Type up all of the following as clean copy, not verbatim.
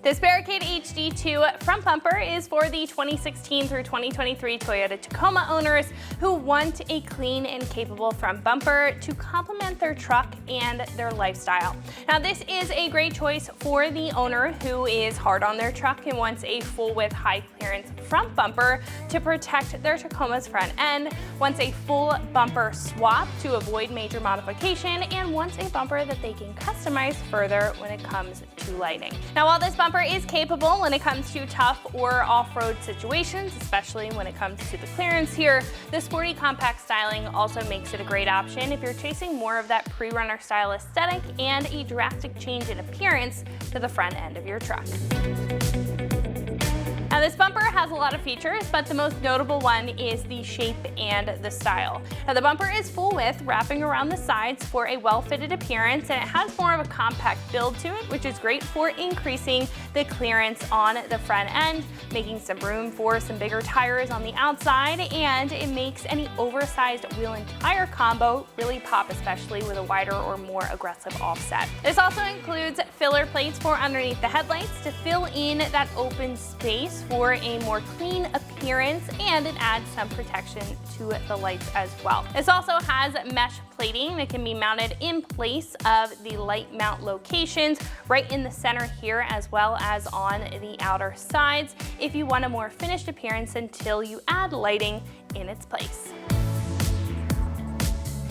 This Barricade HD2 front bumper is for the 2016 through 2023 Toyota Tacoma owners who want a clean and capable front bumper to complement their truck and their lifestyle. Now, this is a great choice for the owner who is hard on their truck and wants a full-width, high-clearance front bumper to protect their Tacoma's front end, wants a full bumper swap to avoid major modification, and wants a bumper that they can customize further when it comes to lighting. Now, while this bumper is capable when it comes to tough or off-road situations, especially when it comes to the clearance here, the sporty compact styling also makes it a great option if you're chasing more of that pre-runner style aesthetic and a drastic change in appearance to the front end of your truck. Now, this bumper has a lot of features, but the most notable one is the shape and the style. Now, the bumper is full width, wrapping around the sides for a well-fitted appearance, and it has more of a compact build to it, which is great for increasing the clearance on the front end, making some room for some bigger tires on the outside, and it makes any oversized wheel and tire combo really pop, especially with a wider or more aggressive offset. This also includes filler plates for underneath the headlights to fill in that open space for a more clean appearance, and it adds some protection to the lights as well. This also has mesh plating that can be mounted in place of the light mount locations right in the center here, as well as on the outer sides if you want a more finished appearance until you add lighting in its place.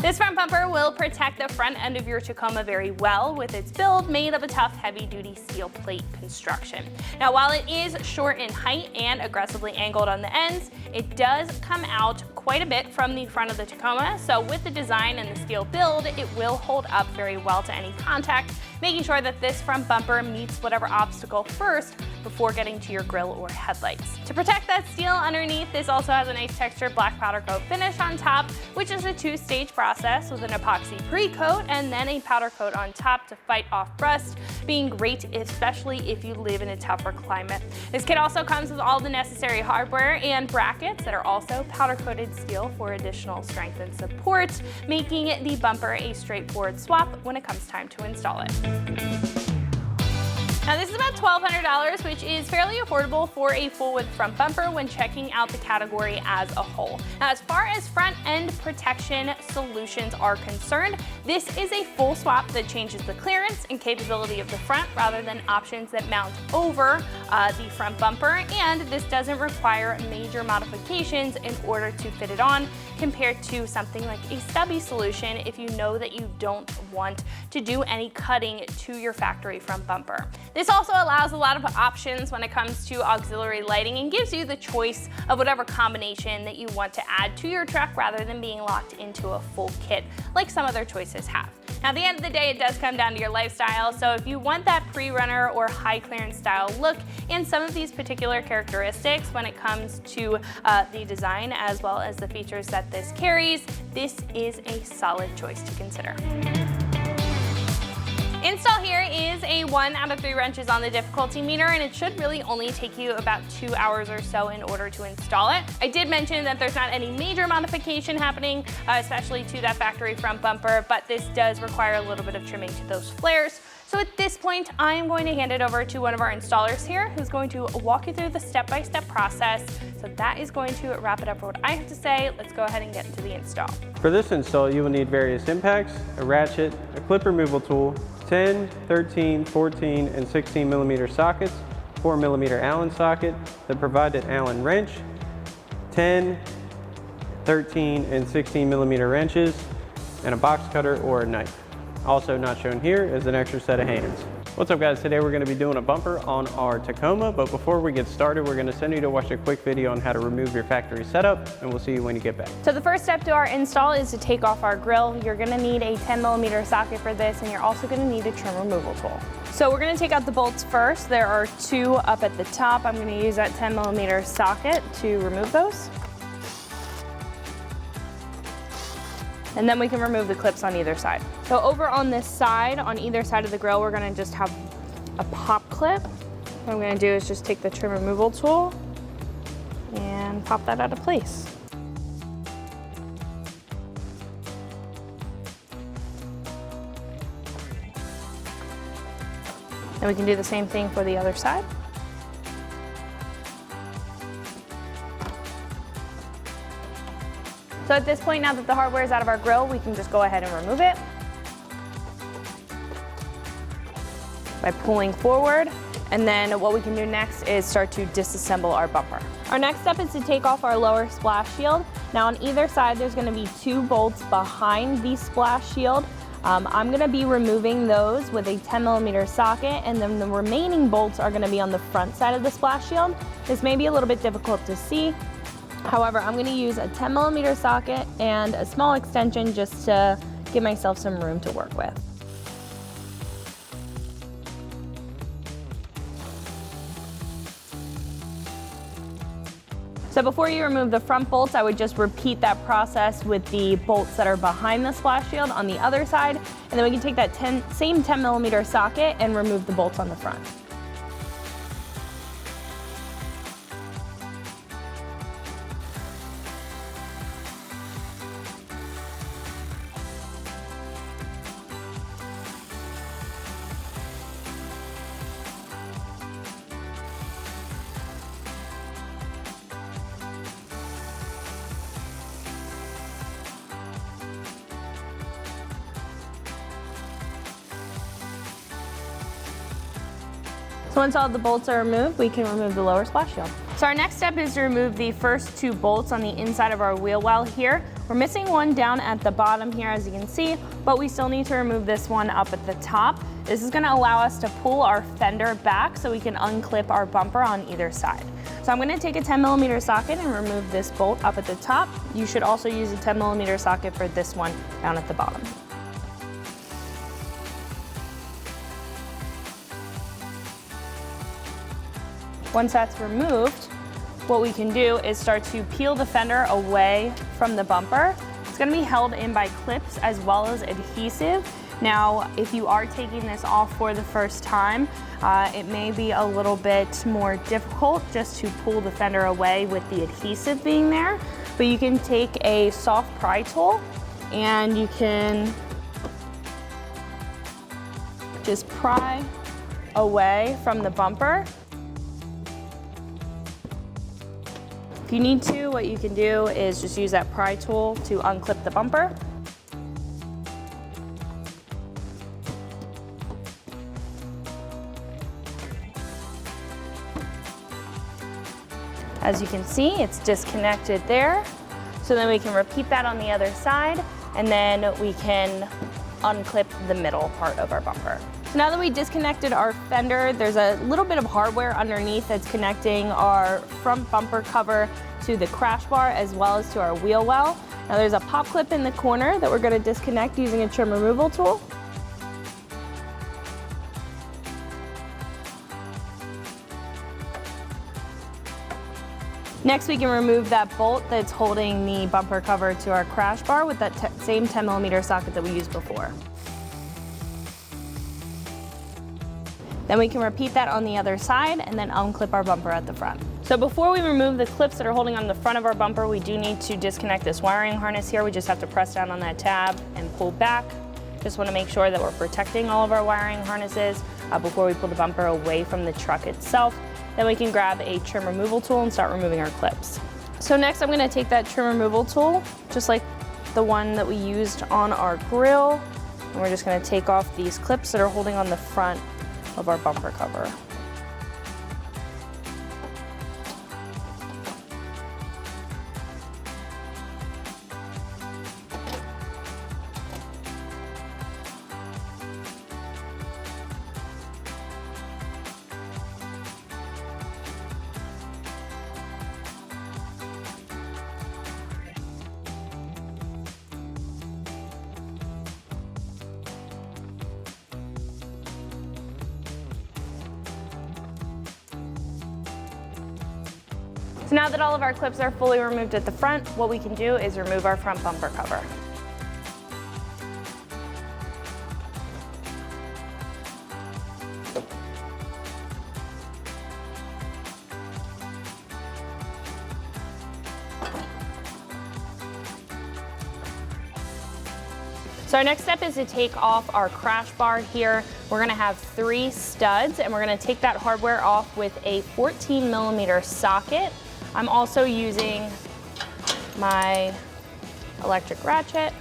This front bumper will protect the front end of your Tacoma very well with its build made of a tough, heavy-duty steel plate construction. Now, while it is short in height and aggressively angled on the ends, it does come out quite a bit from the front of the Tacoma, so with the design and the steel build, it will hold up very well to any contact, making sure that this front bumper meets whatever obstacle first before getting to your grille or headlights. To protect that steel underneath, this also has a nice textured black powder coat finish on top, which is a two-stage process with an epoxy pre-coat and then a powder coat on top to fight off rust, being great especially if you live in a tougher climate. This kit also comes with all the necessary hardware and brackets that are also powder-coated steel for additional strength and support, making the bumper a straightforward swap when it comes time to install it. Now, this is about $1,200, which is fairly affordable for a full-width front bumper when checking out the category as a whole. Now, as far as front-end protection solutions are concerned, this is a full swap that changes the clearance and capability of the front rather than options that mount over the front bumper, and this doesn't require major modifications in order to fit it on compared to something like a stubby solution if you know that you don't want to do any cutting to your factory front bumper. This also allows a lot of options when it comes to auxiliary lighting and gives you the choice of whatever combination that you want to add to your truck rather than being locked into a full kit like some other choices have. Now, at the end of the day, it does come down to your lifestyle, so if you want that pre-runner or high clearance style look and some of these particular characteristics when it comes to the design as well as the features that this carries, this is a solid choice to consider. Install here is a 1 out of 3 wrenches on the difficulty meter, and it should really only take you about 2 hours or so in order to install it. I did mention that there's not any major modification happening, especially to that factory front bumper, but this does require a little bit of trimming to those flares. So at this point, I'm going to hand it over to one of our installers here who's going to walk you through the step-by-step process. So that is going to wrap it up for what I have to say. Let's go ahead and get into the install. For this install, you will need various impacts, a ratchet, a clip removal tool, 10, 13, 14, and 16 millimeter sockets, 4 millimeter Allen socket, the provided Allen wrench, 10, 13, and 16 millimeter wrenches, and a box cutter or a knife. Also not shown here is an extra set of hands. What's up, guys? Today we're going to be doing a bumper on our Tacoma, but before we get started, we're going to send you to watch a quick video on how to remove your factory setup, and we'll see you when you get back. So the first step to our install is to take off our grill. You're going to need a 10 millimeter socket for this, and you're also going to need a trim removal tool. So we're going to take out the bolts first. There are 2 up at the top. I'm going to use that 10 millimeter socket to remove those. And then we can remove the clips on either side. So over on this side, on either side of the grill, we're gonna just have a pop clip. What I'm gonna do is just take the trim removal tool and pop that out of place. And we can do the same thing for the other side. So at this point, now that the hardware is out of our grill, we can just go ahead and remove it by pulling forward. And then what we can do next is start to disassemble our bumper. Our next step is to take off our lower splash shield. Now on either side, there's gonna be 2 bolts behind the splash shield. I'm gonna be removing those with a 10mm socket, and then the remaining bolts are gonna be on the front side of the splash shield. This may be a little bit difficult to see. However, I'm gonna use a 10mm socket and a small extension just to give myself some room to work with. So before you remove the front bolts, I would just repeat that process with the bolts that are behind the splash shield on the other side, and then we can take that same 10mm socket and remove the bolts on the front. So once all the bolts are removed, we can remove the lower splash shield. So our next step is to remove the first 2 bolts on the inside of our wheel well here. We're missing one down at the bottom here, as you can see, but we still need to remove this one up at the top. This is gonna allow us to pull our fender back so we can unclip our bumper on either side. So I'm gonna take a 10mm socket and remove this bolt up at the top. You should also use a 10mm socket for this one down at the bottom. Once that's removed, what we can do is start to peel the fender away from the bumper. It's gonna be held in by clips as well as adhesive. Now, if you are taking this off for the first time, it may be a little bit more difficult just to pull the fender away with the adhesive being there. But you can take a soft pry tool and you can just pry away from the bumper. If you need to, what you can do is just use that pry tool to unclip the bumper. As you can see, it's disconnected there. So then we can repeat that on the other side, and then we can unclip the middle part of our bumper. So now that we disconnected our fender, there's a little bit of hardware underneath that's connecting our front bumper cover to the crash bar as well as to our wheel well. Now there's a pop clip in the corner that we're going to disconnect using a trim removal tool. Next, we can remove that bolt that's holding the bumper cover to our crash bar with that same 10mm socket that we used before. Then we can repeat that on the other side and then unclip our bumper at the front. So before we remove the clips that are holding on the front of our bumper, we do need to disconnect this wiring harness here. We just have to press down on that tab and pull back. Just want to make sure that we're protecting all of our wiring harnesses before we pull the bumper away from the truck itself. Then we can grab a trim removal tool and start removing our clips. So next I'm going to take that trim removal tool, just like the one that we used on our grill, and we're just going to take off these clips that are holding on the front of our bumper cover. So now that all of our clips are fully removed at the front, what we can do is remove our front bumper cover. So our next step is to take off our crash bar here. We're gonna have 3 studs, and we're gonna take that hardware off with a 14mm socket. I'm also using my electric ratchet.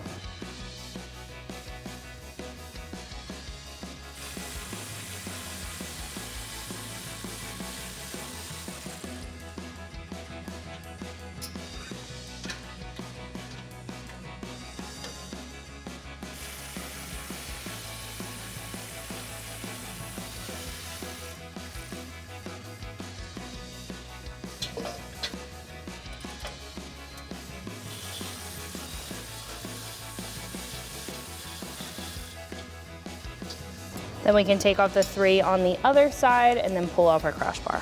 Then we can take off the 3 on the other side and then pull off our crash bar.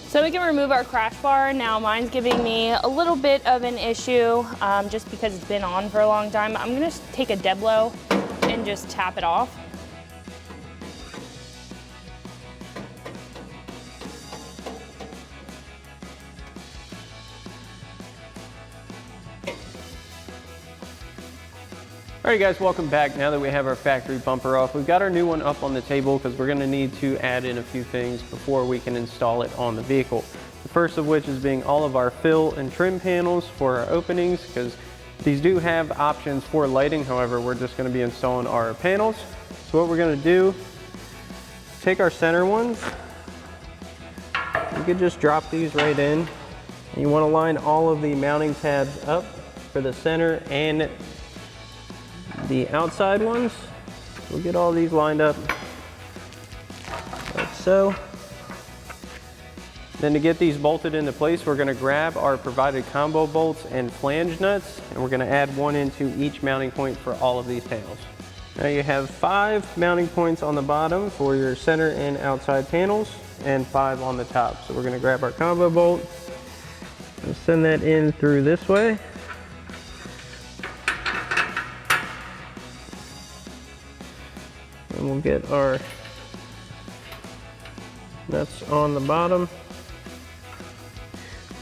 So we can remove our crash bar. Now mine's giving me a little bit of an issue just because it's been on for a long time. I'm gonna take a dead blow and just tap it off. Alright guys, welcome back. Now that we have our factory bumper off, we've got our new one up on the table because we're going to need to add in a few things before we can install it on the vehicle. The first of which is being all of our fill and trim panels for our openings, because these do have options for lighting. However, we're just going to be installing our panels. So what we're going to do, take our center ones. You could just drop these right in. You want to line all of the mounting tabs up for the center and the outside ones. We'll get all these lined up like so. Then to get these bolted into place, we're going to grab our provided combo bolts and flange nuts, and we're going to add 1 into each mounting point for all of these panels. Now you have 5 mounting points on the bottom for your center and outside panels, and 5 on the top. So we're going to grab our combo bolt and send that in through this way. And we'll get our nuts on the bottom.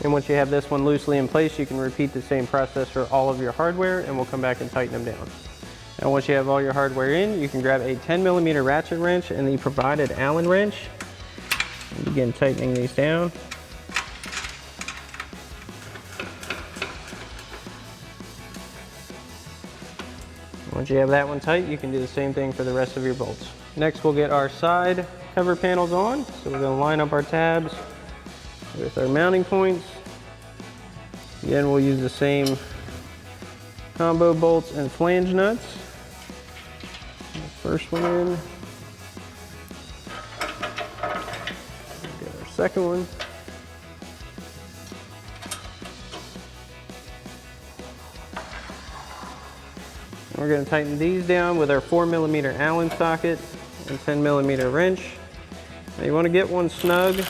And once you have this one loosely in place, you can repeat the same process for all of your hardware, and we'll come back and tighten them down. Now once you have all your hardware in, you can grab a 10mm ratchet wrench and the provided Allen wrench and begin tightening these down. Once you have that one tight, you can do the same thing for the rest of your bolts. Next, we'll get our side cover panels on. So we're going to line up our tabs with our mounting points. Again, we'll use the same combo bolts and flange nuts. First one in. Get our second one. We're going to tighten these down with our 4mm Allen socket and 10mm wrench. Now you want to get one snug.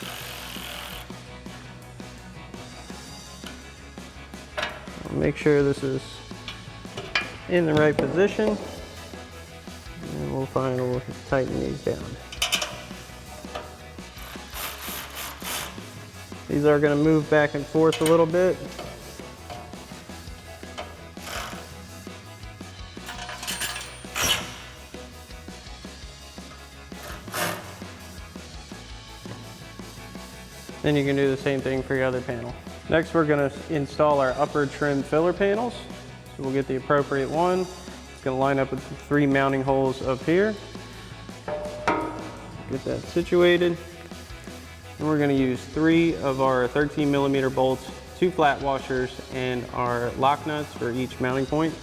Make sure this is in the right position. And we'll tighten these down. These are going to move back and forth a little bit. Then you can do the same thing for your other panel. Next, we're going to install our upper trim filler panels. So we'll get the appropriate one. It's going to line up with the 3 mounting holes up here. Get that situated. And we're going to use 3 of our 13mm bolts, 2 flat washers, and our lock nuts for each mounting point.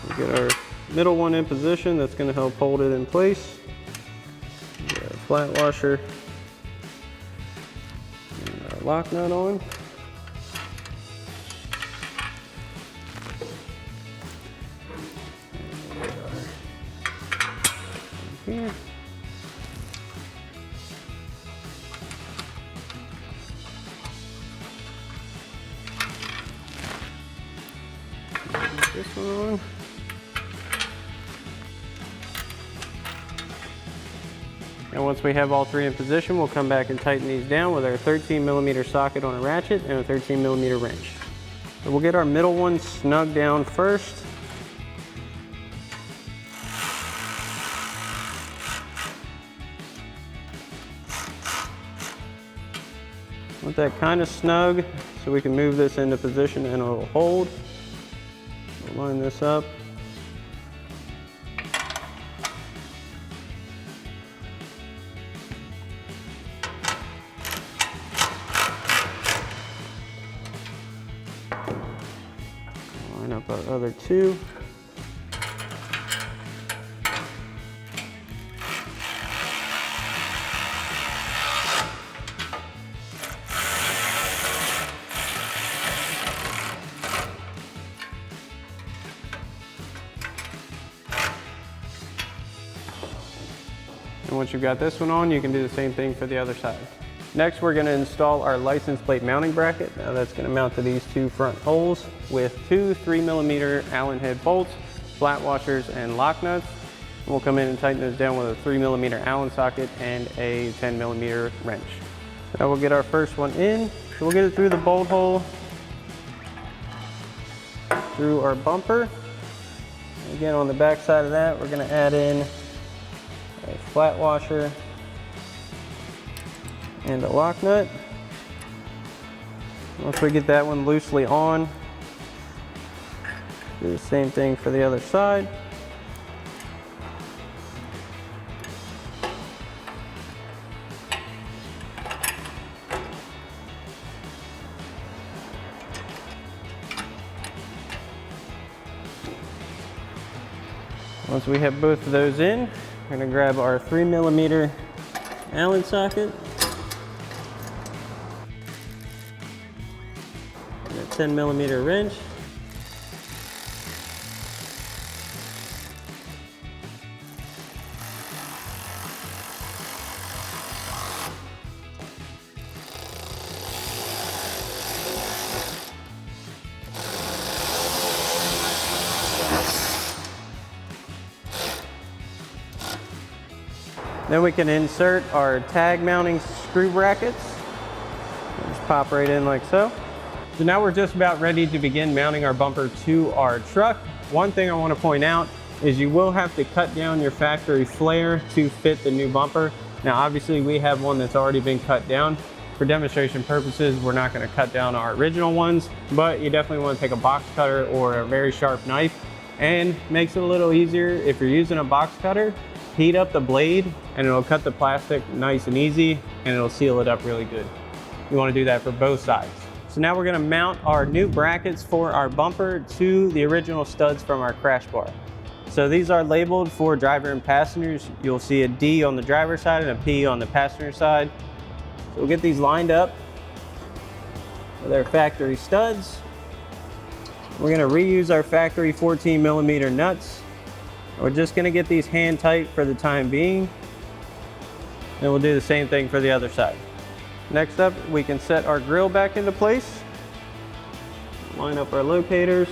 We'll get our middle one in position. That's going to help hold it in place. Get our flat washer. Lock nut on. here. Put this one on. And once we have all three in position, we'll come back and tighten these down with our 13mm socket on a ratchet and a 13mm wrench. So we'll get our middle one snug down first. Want that kind of snug so we can move this into position and it'll hold. We'll line this up. Line up our other two. And once you've got this one on, you can do the same thing for the other side. Next, we're going to install our license plate mounting bracket. Now that's going to mount to these two front holes with two 3mm Allen head bolts, flat washers, and lock nuts. And we'll come in and tighten those down with a 3mm Allen socket and a 10mm wrench. Now we'll get our first one in. So we'll get it through the bolt hole, through our bumper. Again, on the back side of that, we're going to add in a flat washer and a lock nut. Once we get that one loosely on, do the same thing for the other side. Once we have both of those in, we're going to grab our 3mm Allen socket and a 10mm wrench. Then we can insert our tag mounting screw brackets. Just pop right in like so. So now we're just about ready to begin mounting our bumper to our truck. One thing I want to point out is you will have to cut down your factory flare to fit the new bumper. Now obviously we have one that's already been cut down. For demonstration purposes, we're not going to cut down our original ones, but you definitely want to take a box cutter or a very sharp knife, and makes it a little easier if you're using a box cutter. Heat up the blade and it'll cut the plastic nice and easy, and it'll seal it up really good. You want to do that for both sides. So now we're going to mount our new brackets for our bumper to the original studs from our crash bar. So these are labeled for driver and passengers. You'll see a D on the driver's side and a P on the passenger side. So we'll get these lined up with our factory studs. We're going to reuse our factory 14mm nuts. We're just going to get these hand tight for the time being, and we'll do the same thing for the other side. Next up, we can set our grill back into place. Line up our locators,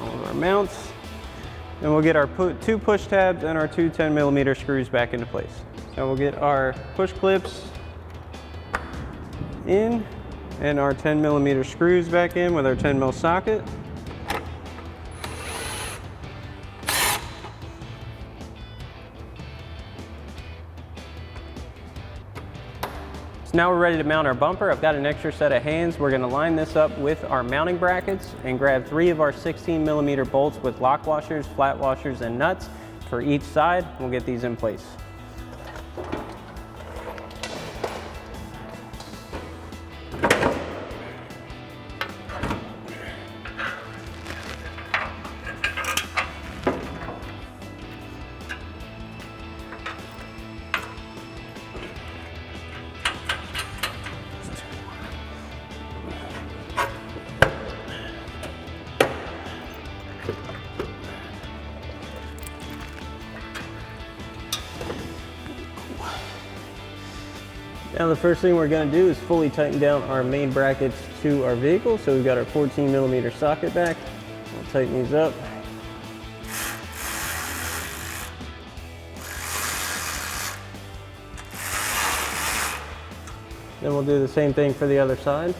all of our mounts, and we'll get our two push tabs and our two 10mm screws back into place. So we'll get our push clips in and our 10mm screws back in with our 10mm socket. So now we're ready to mount our bumper. I've got an extra set of hands. We're going to line this up with our mounting brackets and grab 3 of our 16mm bolts with lock washers, flat washers, and nuts for each side. We'll get these in place. Now the first thing we're going to do is fully tighten down our main brackets to our vehicle. So we've got our 14mm socket back. We'll tighten these up. Then we'll do the same thing for the other side.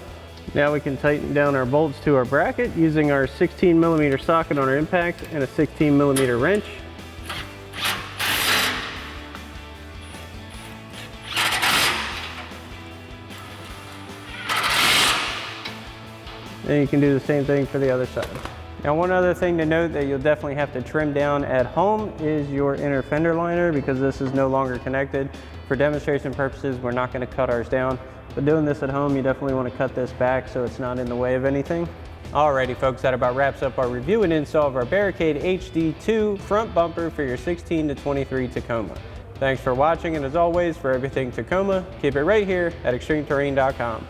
Now we can tighten down our bolts to our bracket using our 16mm socket on our impact and a 16mm wrench. Then you can do the same thing for the other side. Now one other thing to note that you'll definitely have to trim down at home is your inner fender liner, because this is no longer connected. For demonstration purposes, we're not going to cut ours down, but doing this at home, you definitely want to cut this back so it's not in the way of anything. Alrighty folks, that about wraps up our review and install of our Barricade HD2 front bumper for your 16 to 23 Tacoma. Thanks for watching, and as always, for everything Tacoma, keep it right here at ExtremeTerrain.com.